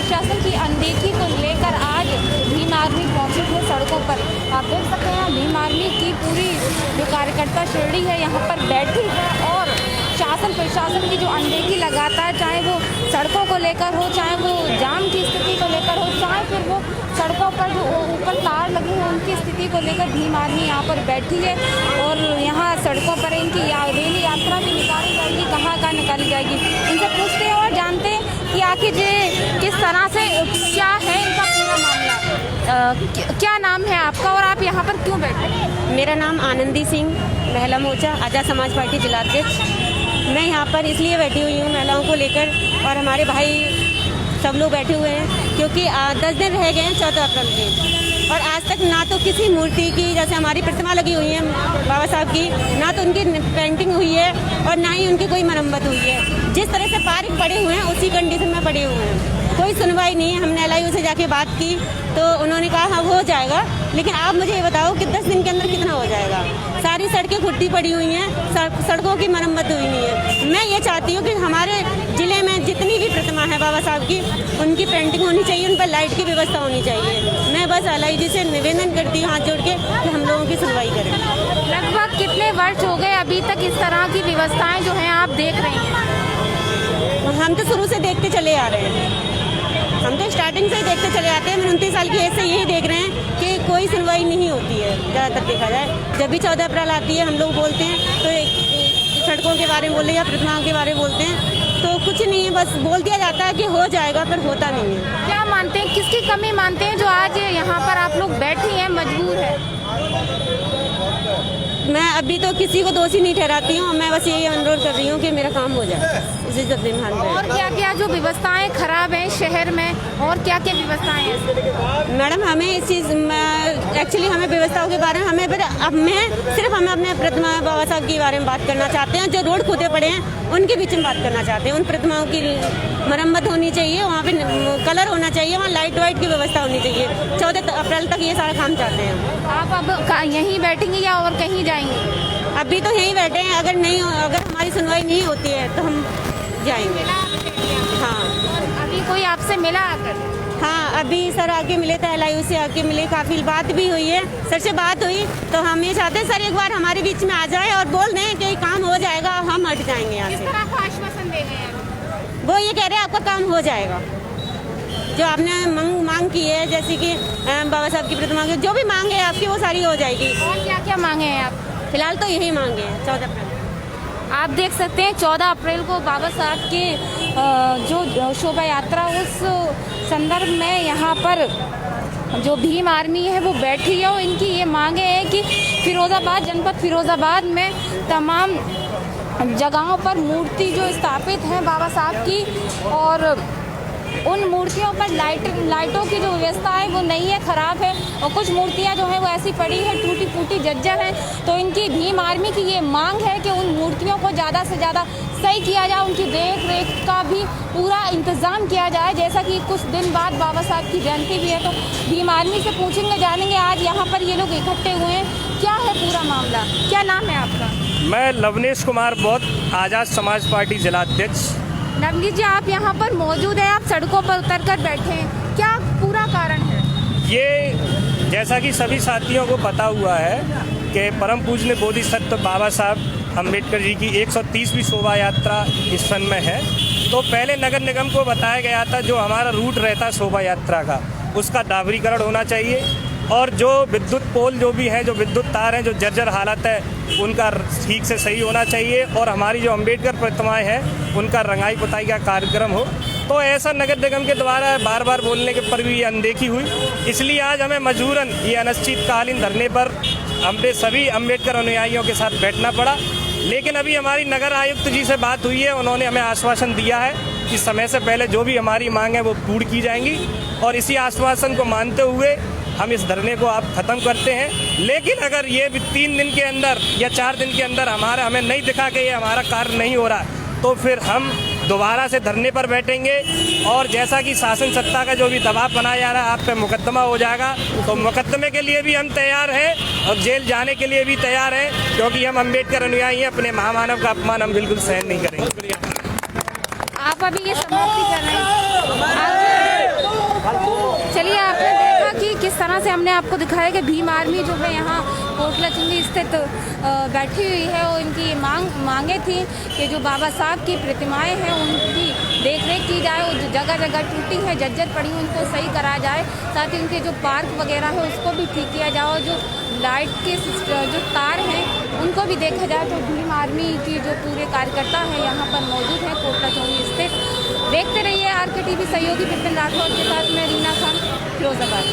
प्रशासन की अनदेखी को लेकर आज भीम आर्मी पहुंची है सड़कों पर। आप देख सकते हैं भीम आर्मी की पूरी जो कार्यकर्ता श्रेणी है यहाँ पर बैठी है और शासन प्रशासन की जो अनदेखी लगातार, चाहे वो सड़कों को लेकर हो, चाहे वो जाम की स्थिति को लेकर हो, चाहे फिर वो सड़कों पर जो ऊपर तार लगी है उनकी स्थिति को लेकर भीम आर्मी यहाँ पर बैठी है। और यहाँ सड़कों पर इनकी रैली यात्रा भी निकाली जाएगी, कहाँ निकाली जाएगी, इनसे पूछते हैं और जानते हैं कि आखिर ये किस तरह से क्या है इनका पूरा मामला। क्या नाम है आपका और आप यहाँ पर क्यों बैठे? मेरा नाम आनंदी सिंह, महिला मोर्चा आज़ाद समाज पार्टी जिलाध्यक्ष। मैं यहाँ पर इसलिए बैठी हुई हूँ महिलाओं को लेकर, और हमारे भाई सब लोग बैठे हुए हैं क्योंकि 10 दिन रह गए हैं 14 अप्रैल के, और आज तक ना तो किसी मूर्ति की, जैसे हमारी प्रतिमा लगी हुई है बाबा साहब की, ना तो उनकी पेंटिंग हुई है और ना ही उनकी कोई मरम्मत हुई है। जिस तरह से पार्क पड़े हुए हैं उसी कंडीशन में पड़े हुए हैं, कोई सुनवाई नहीं है। हमने LIU से जाके बात की तो उन्होंने कहा हाँ हो जाएगा, लेकिन आप मुझे ये बताओ कि 10 दिन के अंदर कितना हो जाएगा। सारी सड़कें खुट्टी पड़ी हुई हैं, सड़कों की मरम्मत हुई नहीं है। मैं ये चाहती हूँ कि हमारे ज़िले में जितनी भी प्रतिमा है बाबा साहब की, उनकी पेंटिंग होनी चाहिए, उन पर लाइट की व्यवस्था होनी चाहिए। मैं बस LIU से निवेदन करती हूँ हाथ जोड़ के कि हम लोगों की सुनवाई करें। लगभग कितने वर्ष हो गए अभी तक इस तरह की व्यवस्थाएं जो हैं आप देख रहे हैं? हम तो शुरू से देखते चले आ रहे हैं, हम तो स्टार्टिंग से ही देखते चले आते हैं। 29 साल की एज से यही देख रहे हैं कि कोई सुनवाई नहीं होती है। ज़्यादातर देखा जाए जब भी 14 अप्रैल आती है हम लोग बोलते हैं तो सड़कों के बारे में बोले या प्रतिमाओं के बारे में बोलते हैं तो कुछ नहीं है, बस बोल दिया जाता है कि हो जाएगा, पर होता नहीं है। क्या मानते हैं, किसकी कमी मानते हैं जो आज यहाँ पर आप लोग बैठी हैं, मजबूर है? मैं अभी तो किसी को दोषी नहीं ठहराती हूँ, मैं बस यही अनुरोध कर रही हूँ कि मेरा काम हो जाए इसी ध्यान में। और क्या क्या जो व्यवस्थाएं खराब हैं शहर में, और क्या क्या व्यवस्थाएं हैं? मैडम हमें इस चीज़ एक्चुअली हमें व्यवस्थाओं के बारे में हमें सिर्फ अपने प्रतिमा बाबा साहब के बारे में बात करना चाहते हैं। जो रोड खुदे पड़े हैं उनके बीच में बात करना चाहते हैं। उन प्रतिमाओं की मरम्मत होनी चाहिए, वहाँ पे कलर होना चाहिए, वहाँ लाइट वाइट की व्यवस्था होनी चाहिए। 14 अप्रैल तक ये सारा काम चाहते हैं। आप अब यहीं बैठेंगे या और कहीं जाएंगे? अभी तो यहीं बैठे हैं, अगर हमारी सुनवाई नहीं होती है तो हम जाएंगे। हाँ, अभी कोई आपसे मिला आकर? हाँ, अभी सर आके मिले थे, LIU से आके मिले, काफ़ी बात भी हुई है, सर से बात हुई। तो हम ये चाहते हैं सर एक बार हमारे बीच में आ जाए और बोल दें कि काम हो जाएगा, हम हट जाएंगे यहाँ से। किस तरह का आश्वासन दे रहे हैं? वो ये कह रहे हैं आपका काम हो जाएगा, जो आपने मांग की है, जैसे कि बाबा साहब की प्रतिमा की जो भी मांग है आपकी वो सारी हो जाएगी। और क्या क्या मांगे हैं आप? फिलहाल तो यही मांगे हैं 14 अप्रैल। आप देख सकते हैं 14 अप्रैल को बाबा साहब के जो शोभा यात्रा, उस संदर्भ में यहाँ पर जो भीम आर्मी है वो बैठी है और इनकी ये मांगे हैं कि फिरोज़ाबाद, जनपद फिरोज़ाबाद में तमाम जगहों पर मूर्ति जो स्थापित है बाबा साहब की, और उन मूर्तियों पर लाइटों की जो व्यवस्था है वो नहीं है, ख़राब है, और कुछ मूर्तियां जो हैं वो ऐसी पड़ी है, टूटी फूटी जर्जर हैं। तो इनकी भीम आर्मी की ये मांग है कि उन मूर्तियों को ज़्यादा से ज़्यादा सही किया जाए, उनकी देख रेख का भी पूरा इंतज़ाम किया जाए। जैसा कि कुछ दिन बाद बाबा साहब की जयंती भी है, तो भीम आर्मी से पूछेंगे, जानेंगे आज यहाँ पर ये लोग इकट्ठे हुए हैं, क्या है पूरा मामला। क्या नाम है आपका? मैं लवनेश कुमार बौद्ध, आज़ाद समाज पार्टी जिलाध्यक्ष। नवनीत जी, आप यहाँ पर मौजूद हैं, आप सड़कों पर उतर कर बैठे हैं, क्या पूरा कारण है? ये जैसा कि सभी साथियों को पता हुआ है कि परम पूज्य बोधिसत्व बाबा साहब अम्बेडकर जी की 130वीं शोभा यात्रा इस सन में है। तो पहले नगर निगम को बताया गया था जो हमारा रूट रहता शोभा यात्रा का, उसका डाबरीकरण होना चाहिए, और जो विद्युत पोल जो भी हैं, जो विद्युत तार हैं, जो जर्जर हालत है, उनका ठीक से सही होना चाहिए, और हमारी जो अम्बेडकर प्रतिमाएं हैं उनका रंगाई पुताई का कार्यक्रम हो। तो ऐसा नगर निगम के द्वारा बार बार बोलने के पर भी ये अनदेखी हुई, इसलिए आज हमें मजबूरन ये अनिश्चितकालीन धरने पर हमने सभी अम्बेडकर अनुयायियों के साथ बैठना पड़ा। लेकिन अभी हमारी नगर आयुक्त जी से बात हुई है, उन्होंने हमें आश्वासन दिया है कि समय से पहले जो भी हमारी मांग है वो पूर्ण की जाएंगी, और इसी आश्वासन को मानते हुए हम इस धरने को आप ख़त्म करते हैं। लेकिन अगर ये भी 3 दिन के अंदर या 4 दिन के अंदर हमें नहीं दिखा कि ये हमारा कार्य नहीं हो रहा, तो फिर हम दोबारा से धरने पर बैठेंगे, और जैसा कि शासन सत्ता का जो भी दबाव बनाया जा रहा है आप पे मुकदमा हो जाएगा, तो मुकदमे के लिए भी हम तैयार हैं और जेल जाने के लिए भी तैयार हैं, क्योंकि हम अम्बेडकर अनुयायी हैं। अपने महामानव का अपमान हम बिल्कुल सहन नहीं करेंगे। आप अभी ये समाप्ति कर रहे हैं? चलिए, आपने देखा कि किस तरह से हमने आपको दिखाया कि भीम आर्मी जो है यहाँ कोटला चुंगी स्थित बैठी हुई है और इनकी मांगे थी कि जो बाबा साहब की प्रतिमाएं हैं उनकी देखरेख की जाए और जो जगह जगह टूटी है, जर्जर पड़ी हुई, उनको सही कराया जाए। साथ ही उनके जो पार्क वगैरह है उसको भी ठीक किया जाए और जो लाइट के जो तार हैं उनको भी देखा जाए। तो भीम आर्मी की जो पूरे कार्यकर्ता हैं यहाँ पर मौजूद हैं कोटला चौकी स्थित। देखते रहिए RK TV सहयोगी विपिन राठौर के साथ मैं रीना खान, फिरोजाबाद।